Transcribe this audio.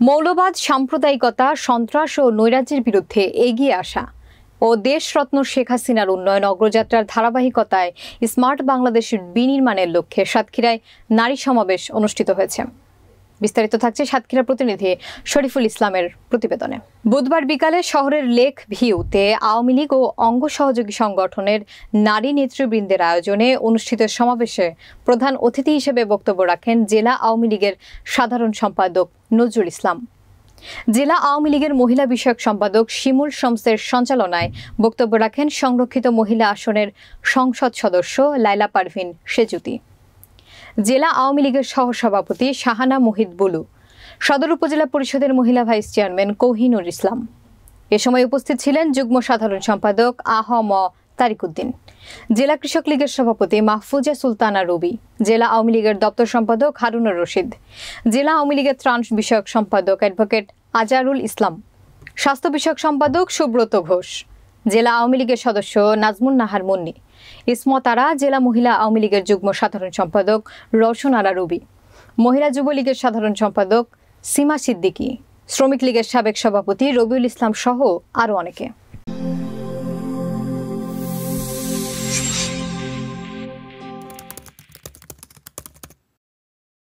মৌলবাদ, সাম্প্রদায়িকতা, সন্ত্রাস ও নৈরাজ্যের বিরুদ্ধে এগিয়ে আসা ও দেশরত্ন শেখ হাসিনার উন্নয়ন অগ্রযাত্রার ধারাবাহিকতায় স্মার্ট বাংলাদেশের বিনির্মাণের লক্ষ্যে সাতক্ষীরায় নারী সমাবেশ অনুষ্ঠিত হয়েছে। বিস্তারিত থাকছে সাতক্ষীরা প্রতিনিধি শরীফুল ইসলামের প্রতিবেদনে। বুধবার বিকালে শহরের লেক ভিউতে আওয়ামী লীগ ও অঙ্গ সহযোগী সংগঠনের নারী নেতৃবৃন্দের আয়োজনে অনুষ্ঠিত সমাবেশে প্রধান অতিথি হিসেবে বক্তব্য রাখেন জেলা আওয়ামী লীগের সাধারণ সম্পাদক নজরুল ইসলাম। জেলা আওয়ামী লীগের মহিলা বিষয়ক সম্পাদক শিমুল শমসের সঞ্চালনায় বক্তব্য রাখেন সংরক্ষিত মহিলা আসনের সংসদ সদস্য লাইলা পারভিন সেজুতি, জেলা আওয়ামী লীগের সহসভাপতি শাহানা মুহিত বুলু, সদর উপজেলা পরিষদের মহিলা ভাইস চেয়ারম্যান কোহিনুর ইসলাম। এ সময় উপস্থিত ছিলেন যুগ্ম সাধারণ সম্পাদক আহম তারিকুদ্দিন, জেলা কৃষক লীগের সভাপতি মাহফুজা সুলতানা রুবি, জেলা আওয়ামী লীগের দপ্তর সম্পাদক হারুনুর রশিদ, জেলা আওয়ামী লীগের ত্রাণ বিষয়ক সম্পাদক অ্যাডভোকেট আজারুল ইসলাম, স্বাস্থ্য বিষয়ক সম্পাদক সুব্রত ঘোষ, জেলা আওয়ামী লীগের সদস্য নাজমুন নাহার মুন্নি, ইসমত আরা, জেলা মহিলা আওয়ামী লীগের যুগ্ম সাধারণ সম্পাদক রওশন আরা রুবি, মহিলা যুবলীগের সাধারণ সম্পাদক সীমা সিদ্দিকী, শ্রমিক লীগের সাবেক সভাপতি রবিউল ইসলাম সহ আরও অনেকে।